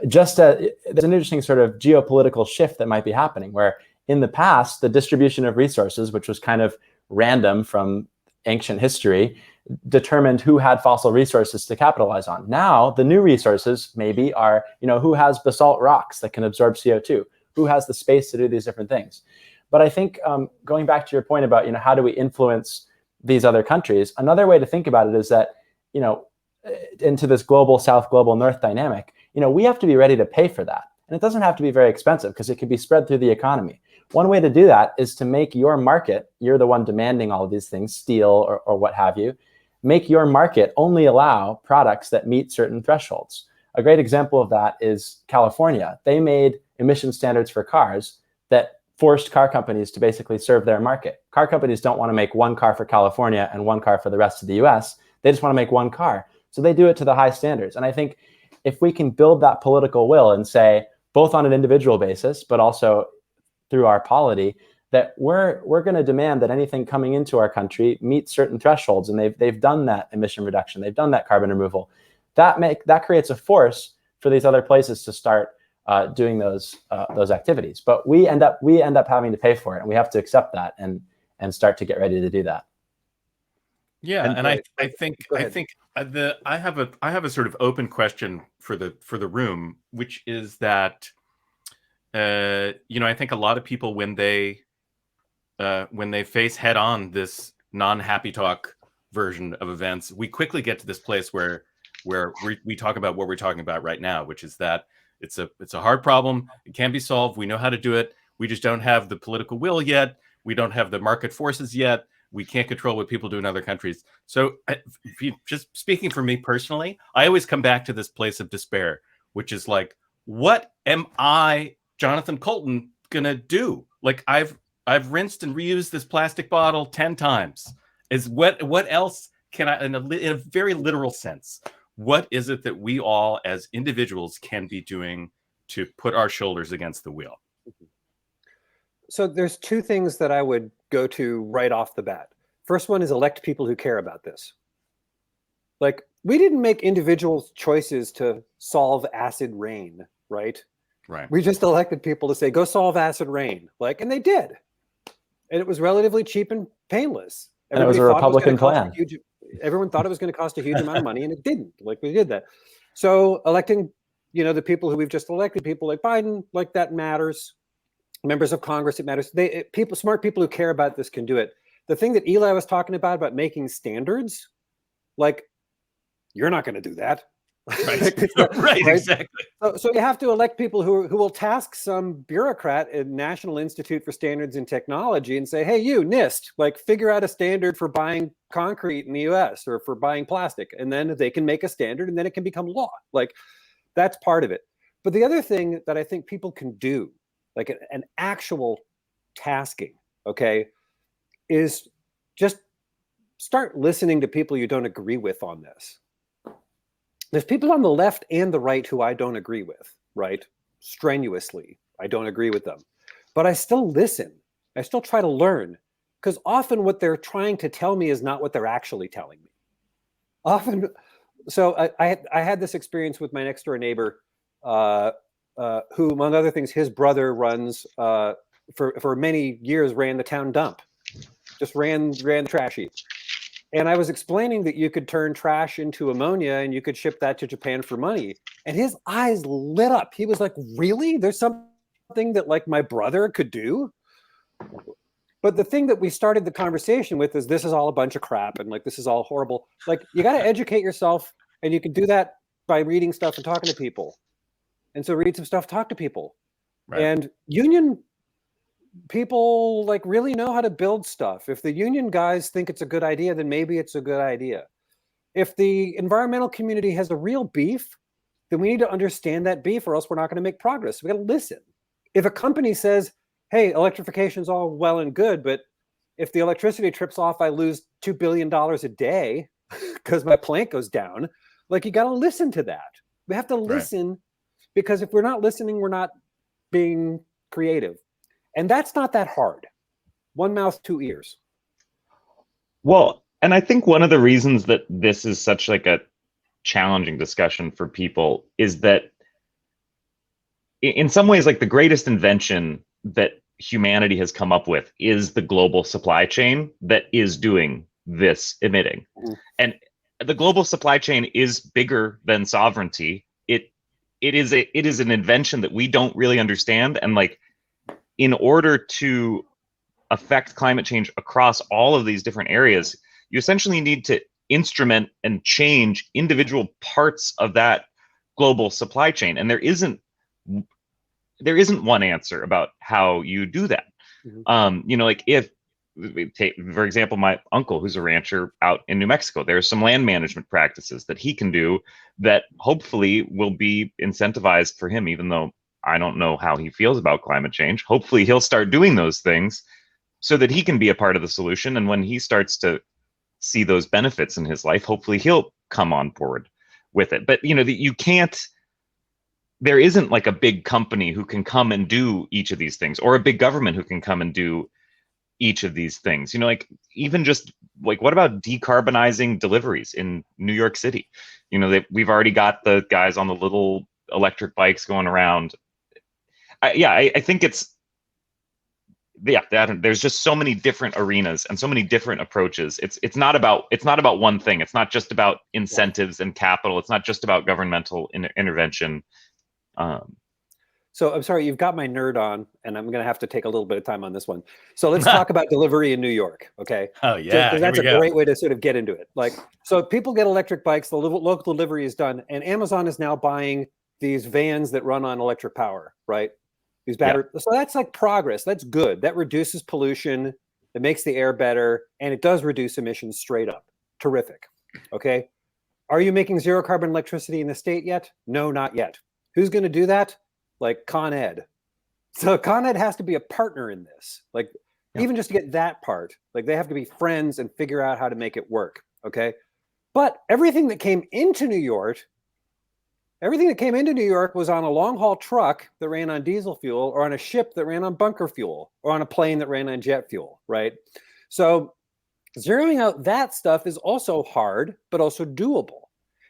there's an interesting sort of geopolitical shift that might be happening, where in the past, the distribution of resources, which was kind of random from ancient history, determined who had fossil resources to capitalize on. Now, the new resources maybe are, who has basalt rocks that can absorb CO2, who has the space to do these different things. But I think going back to your point about, how do we influence these other countries, another way to think about it is that, into this global south, global north dynamic, we have to be ready to pay for that. And it doesn't have to be very expensive because it can be spread through the economy. One way to do that is to make your market, you're the one demanding all of these things, steel or what have you, make your market only allow products that meet certain thresholds. A great example of that is California. They made emission standards for cars that forced car companies to basically serve their market. Car companies don't want to make one car for California and one car for the rest of the US. They just want to make one car. So they do it to the high standards. And I think if we can build that political will and say, both on an individual basis, but also through our polity, that we're going to demand that anything coming into our country meets certain thresholds, and they've done that emission reduction, they've done that carbon removal. That creates a force for these other places to start doing those activities. But we end up having to pay for it, and we have to accept that and start to get ready to do that. Yeah, and I think I have a sort of open question for the room, which is that I think a lot of people when they face head on this non-happy talk version of events, we quickly get to this place where we talk about what we're talking about right now, which is that it's a hard problem. It can be solved. We know how to do it. We just don't have the political will yet. We don't have the market forces yet. We can't control what people do in other countries. So just speaking for me personally, I always come back to this place of despair, which is like, what am I, Jonathan Coulton, gonna do? Like I've rinsed and reused this plastic bottle 10 times. What else can I, in a very literal sense, what is it that we all as individuals can be doing to put our shoulders against the wheel? So there's two things that I would go to right off the bat. First one is elect people who care about this. Like, we didn't make individual choices to solve acid rain, right? Right. We just elected people to say, go solve acid rain. Like, and they did. And it was relatively cheap and painless. And it was a Republican plan. Everyone thought it was going to cost a huge amount of money, and it didn't. Like, we did that. So electing, the people who we've just elected, people like Biden, like, that matters. Members of Congress, it matters. Smart people who care about this can do it. The thing that Eli was talking about making standards, like, you're not going to do that. Right. Right, exactly. So you have to elect people who will task some bureaucrat at National Institute for Standards and Technology and say, hey, you, NIST, like, figure out a standard for buying concrete in the US or for buying plastic. And then they can make a standard and then it can become law. Like, that's part of it. But the other thing that I think people can do, like an actual tasking, okay, is just start listening to people you don't agree with on this. There's people on the left and the right who I don't agree with, right? Strenuously, I don't agree with them. But I still listen. I still try to learn, because often what they're trying to tell me is not what they're actually telling me. Often, so I had this experience with my next door neighbor, who, among other things, his brother runs, for many years, ran the town dump, just ran the trash heap. And I was explaining that you could turn trash into ammonia and you could ship that to Japan for money. And his eyes lit up. He was like, really? There's something that, like, my brother could do? But the thing that we started the conversation with is, this is all a bunch of crap, and, like, this is all horrible. Like, you got to educate yourself, and you can do that by reading stuff and talking to people. And so read some stuff, talk to people. Right. And union people, like, really know how to build stuff. If the union guys think it's a good idea, then maybe it's a good idea. If the environmental community has a real beef, then we need to understand that beef, or else we're not going to make progress. We got to listen. If a company says, hey, electrification is all well and good, but if the electricity trips off, I lose $2 billion a day because my plant goes down. Like, you got to listen to that. We have to listen. Right. Because if we're not listening, we're not being creative. And that's not that hard. One mouth, two ears. Well, and I think one of the reasons that this is such, like, a challenging discussion for people is that in some ways, like, the greatest invention that humanity has come up with is the global supply chain that is doing this emitting. Mm-hmm. And the global supply chain is bigger than sovereignty. It is an invention that we don't really understand. And, like, in order to affect climate change across all of these different areas, you essentially need to instrument and change individual parts of that global supply chain. And there isn't one answer about how you do that. Mm-hmm. Like, if take, for example, my uncle, who's a rancher out in New Mexico, there's some land management practices that he can do that hopefully will be incentivized for him, even though I don't know how he feels about climate change. Hopefully he'll start doing those things so that he can be a part of the solution. And when he starts to see those benefits in his life, hopefully he'll come on board with it. But, you can't, there isn't, like, a big company who can come and do each of these things, or a big government who can come and do each of these things. Like, even just, like, what about decarbonizing deliveries in New York City? We've already got the guys on the little electric bikes going around. I think there's just so many different arenas and so many different approaches. It's not about one thing. It's not just about incentives and capital. It's not just about governmental intervention. So I'm sorry, you've got my nerd on, and I'm going to have to take a little bit of time on this one. So let's talk about delivery in New York, okay? Oh yeah, Because that's a great way to sort of get into it. Like, so people get electric bikes, the local delivery is done, and Amazon is now buying these vans that run on electric power, right? These battery. Yeah. So that's like progress. That's good. That reduces pollution. It makes the air better, and it does reduce emissions straight up. Terrific. Okay. Are you making zero carbon electricity in the state yet? No, not yet. Who's going to do that? Like Con Ed. So Con Ed has to be a partner in this. Like, even just to get that part, like they have to be friends and figure out how to make it work. Okay. But everything that came into New York was on a long haul truck that ran on diesel fuel, or on a ship that ran on bunker fuel, or on a plane that ran on jet fuel, right? So zeroing out that stuff is also hard, but also doable.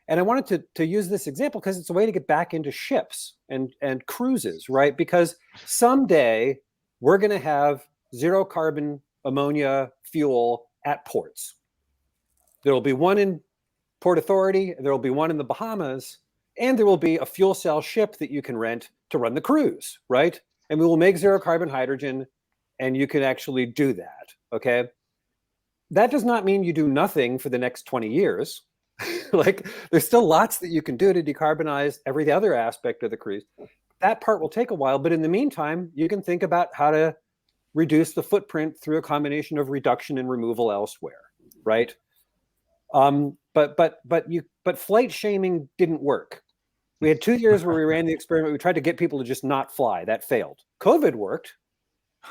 And I wanted to use this example because it's a way to get back into ships and cruises, right? Because someday we're going to have zero carbon ammonia fuel at ports. There will be one in Port Authority, there will be one in the Bahamas, and there will be a fuel cell ship that you can rent to run the cruise, right? And we will make zero carbon hydrogen, and you can actually do that, okay? That does not mean you do nothing for the next 20 years. Like, there's still lots that you can do to decarbonize every other aspect of the cruise. That part will take a while, but in the meantime, you can think about how to reduce the footprint through a combination of reduction and removal elsewhere, right? But flight shaming didn't work. We had 2 years where we ran the experiment. We tried to get people to just not fly. That failed. COVID worked.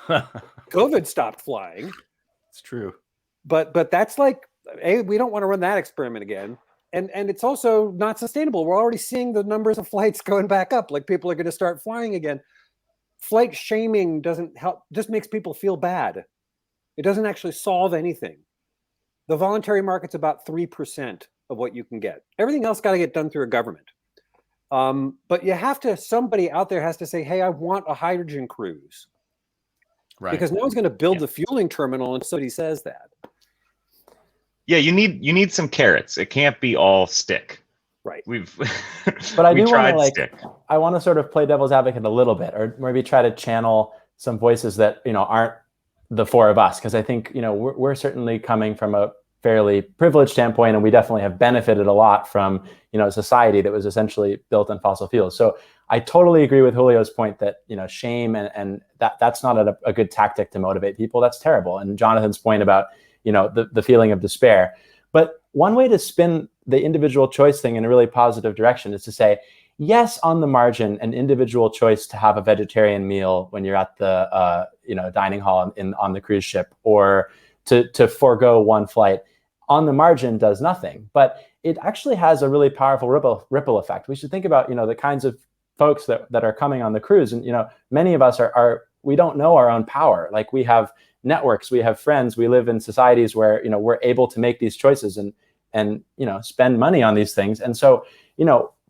COVID stopped flying. It's true. But that's like, we don't want to run that experiment again. And it's also not sustainable. We're already seeing the numbers of flights going back up. Like, people are going to start flying again. Flight shaming doesn't help, just makes people feel bad. It doesn't actually solve anything. The voluntary market's about 3% of what you can get. Everything else got to get done through a government. But you have to, somebody out there has to say, hey, I want a hydrogen cruise. Right. Because no one's going to build the fueling terminal until somebody says that. Yeah, you need some carrots. It can't be all stick. Right. But I do want to I want to sort of play devil's advocate a little bit, or maybe try to channel some voices that, aren't the four of us, because I think, we're certainly coming from a fairly privileged standpoint, and we definitely have benefited a lot from, a society that was essentially built on fossil fuels. So I totally agree with Julio's point that, shame and that's not a good tactic to motivate people. That's terrible. And Jonathan's point about, the feeling of despair. But one way to spin the individual choice thing in a really positive direction is to say, yes, on the margin, an individual choice to have a vegetarian meal when you're at the dining hall on the cruise ship, or to forego one flight on the margin does nothing. But it actually has a really powerful ripple effect. We should think about the kinds of folks that are coming on the cruise, and many of us we don't know our own power. Like, we have networks, we have friends, we live in societies where we're able to make these choices and spend money on these things. And so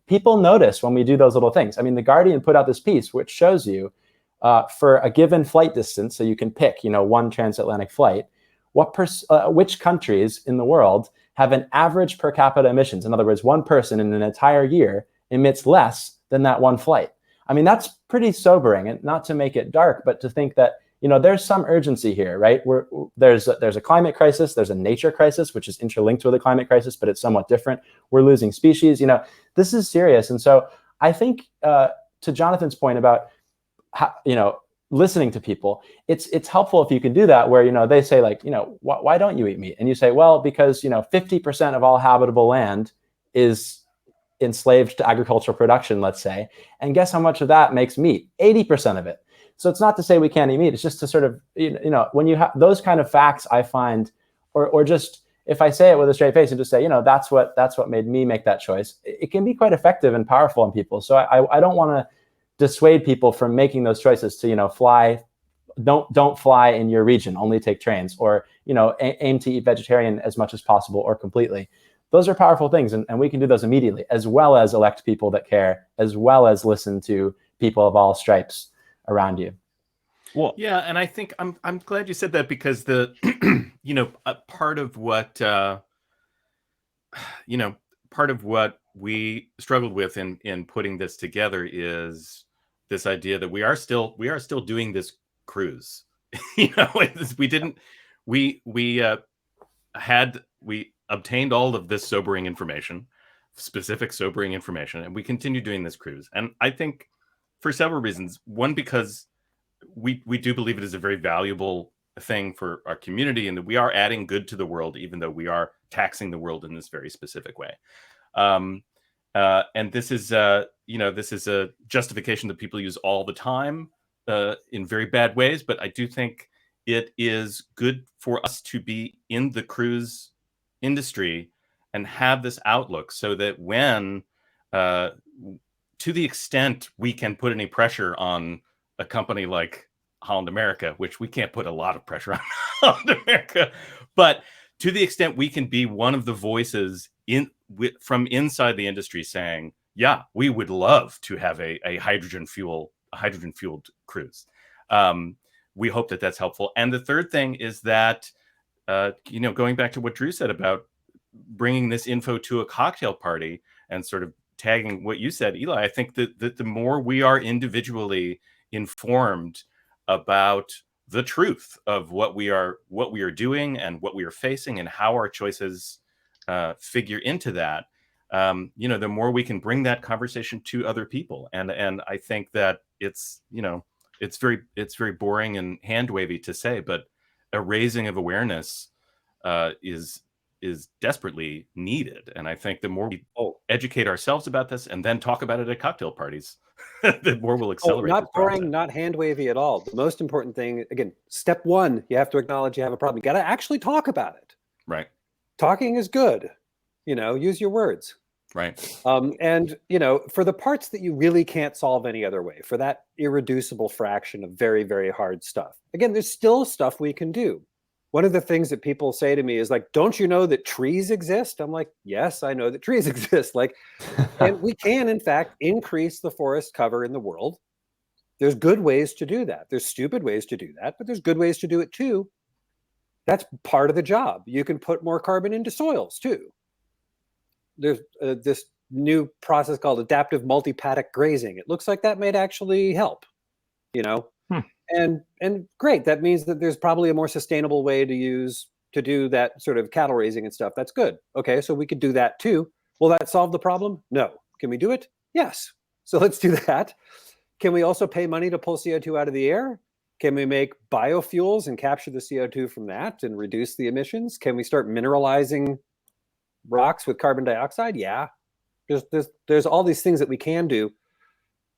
people notice when we do those little things. I mean, The Guardian put out this piece which shows you for a given flight distance, so you can pick one transatlantic flight, which countries in the world have an average per capita emissions. In other words, one person in an entire year emits less than that one flight. I mean, that's pretty sobering, and not to make it dark, but to think that there's some urgency here, right? There's a climate crisis, there's a nature crisis, which is interlinked with a climate crisis, but it's somewhat different. We're losing species. This is serious. And so I think to Jonathan's point about how, listening to people, it's helpful if you can do that, where they say, like, why don't you eat meat? And you say, well, because 50% of all habitable land is enslaved to agricultural production, let's say, and guess how much of that makes meat? 80% of it. So it's not to say we can't eat meat. It's just to sort of, when you have those kind of facts, I find, or just if I say it with a straight face and just say, that's what made me make that choice, it can be quite effective and powerful on people. So I don't want to dissuade people from making those choices to, fly, don't fly in your region, only take trains, or, aim to eat vegetarian as much as possible or completely. Those are powerful things. And we can do those immediately, as well as elect people that care, as well as listen to people of all stripes around you. Well, yeah, and I think I'm glad you said that, because the part of what we struggled with in putting this together is this idea that we are still doing this cruise. We obtained all of this specific sobering information, and we continue doing this cruise. And I think for several reasons. One, because we do believe it is a very valuable thing for our community, and that we are adding good to the world, even though we are taxing the world in this very specific way. And this is a justification that people use all the time in very bad ways. But I do think it is good for us to be in the cruise industry and have this outlook, so that when, to the extent we can put any pressure on a company like Holland America, which we can't put a lot of pressure on Holland America, but to the extent we can be one of the voices from inside the industry saying, yeah, we would love to have a hydrogen fueled cruise. We hope that that's helpful. And the third thing is that, going back to what Drew said about bringing this info to a cocktail party and sort of tagging what you said, Eli, I think that the more we are individually informed about the truth of what we are doing and what we are facing and how our choices figure into that, the more we can bring that conversation to other people. And I think that it's very boring and hand wavy to say, but a raising of awareness is desperately needed. And I think the more we educate ourselves about this and then talk about it at cocktail parties, the more we'll accelerate. Not boring, not hand wavy at all. The most important thing, again, step one, you have to acknowledge you have a problem. You got to actually talk about it. Right. Talking is good. Use your words. Right. And for the parts that you really can't solve any other way, for that irreducible fraction of very, very hard stuff, again, there's still stuff we can do. One of the things that people say to me is like, don't you know that trees exist? I'm like, yes, I know that trees exist. And we can, in fact, increase the forest cover in the world. There's good ways to do that. There's stupid ways to do that, but there's good ways to do it too. That's part of the job. You can put more carbon into soils too. There's this new process called adaptive multi-paddock grazing. It looks like that might actually help, And great. That means that there's probably a more sustainable way to do that sort of cattle raising and stuff. That's good. Okay, so we could do that too. Will that solve the problem? No. Can we do it? Yes. So let's do that. Can we also pay money to pull CO2 out of the air? Can we make biofuels and capture the CO2 from that and reduce the emissions? Can we start mineralizing rocks with carbon dioxide? Yeah. There's all these things that we can do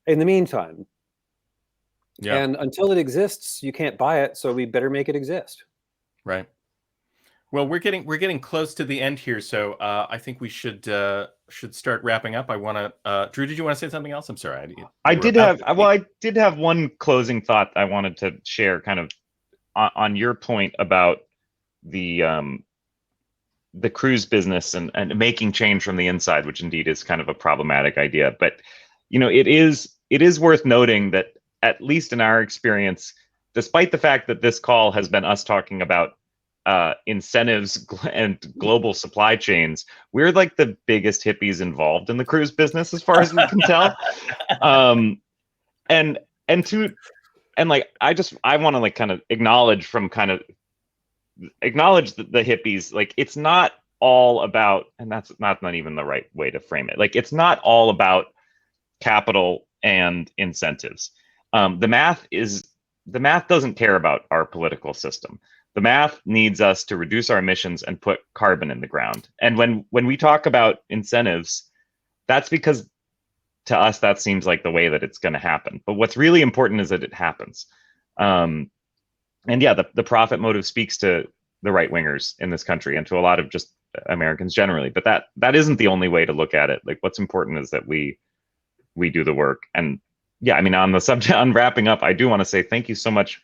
in the meantime. Yeah. And until it exists, you can't buy it. So we better make it exist. Right. Well, we're getting close to the end here, so I think we should start wrapping up. I want to, Drew, did you want to say something else? I'm sorry. I did have one closing thought I wanted to share, kind of on your point about the cruise business and making change from the inside, which indeed is kind of a problematic idea. But it is worth noting that, at least in our experience, despite the fact that this call has been us talking about incentives and global supply chains, we're like the biggest hippies involved in the cruise business, as far as we can tell. I want to kind of acknowledge the hippies. Like, it's not all about, and that's not even the right way to frame it. Like, it's not all about capital and incentives. The math doesn't care about our political system. The math needs us to reduce our emissions and put carbon in the ground. And when we talk about incentives, that's because to us, that seems like the way that it's going to happen. But what's really important is that it happens. And yeah, the profit motive speaks to the right wingers in this country and to a lot of just Americans generally. But that isn't the only way to look at it. Like, what's important is that we do the work. And yeah, I mean, on the subject, on wrapping up, I do want to say thank you so much,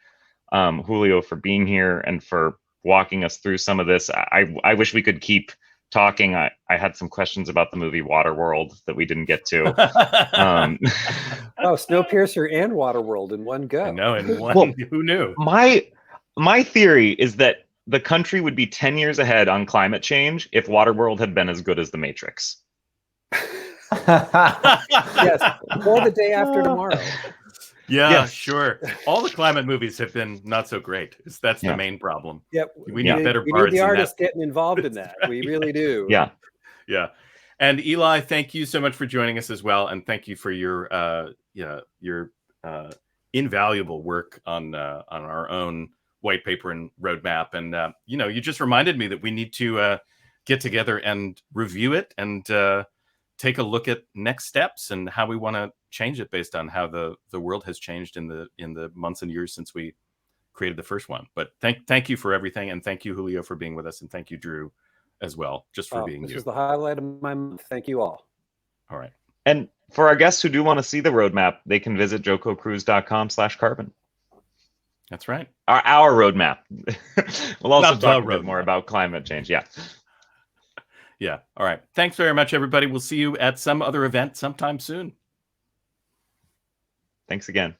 Julio, for being here and for walking us through some of this. I wish we could keep talking. I had some questions about the movie Waterworld that we didn't get to. Snowpiercer and Waterworld in one go. I know, in one. Well, who knew? My theory is that the country would be 10 years ahead on climate change if Waterworld had been as good as The Matrix. Yes, or the day after tomorrow. Yeah, Yes. sure. All the climate movies have been not so great. That's the Yeah. main problem. Yep. We need better we need bards the than artists that. getting involved in That's that. We really do. Yeah. Yeah. And Eli, thank you so much for joining us as well, and thank you for your invaluable work on our own white paper and roadmap. And you just reminded me that we need to get together and review it and take a look at next steps and how we want to change it based on how the world has changed in the months and years since we created the first one. But thank you for everything, and thank you, Julio, for being with us, and thank you, Drew, as well, just for being This you. was the highlight of my month. Thank you all. All right. And for our guests who do want to see the roadmap, they can visit jococruise.com/carbon. That's right. Our roadmap. We'll also Not the talk a bit roadmap. more about climate change. Yeah. Yeah. All right. Thanks very much, everybody. We'll see you at some other event sometime soon. Thanks again.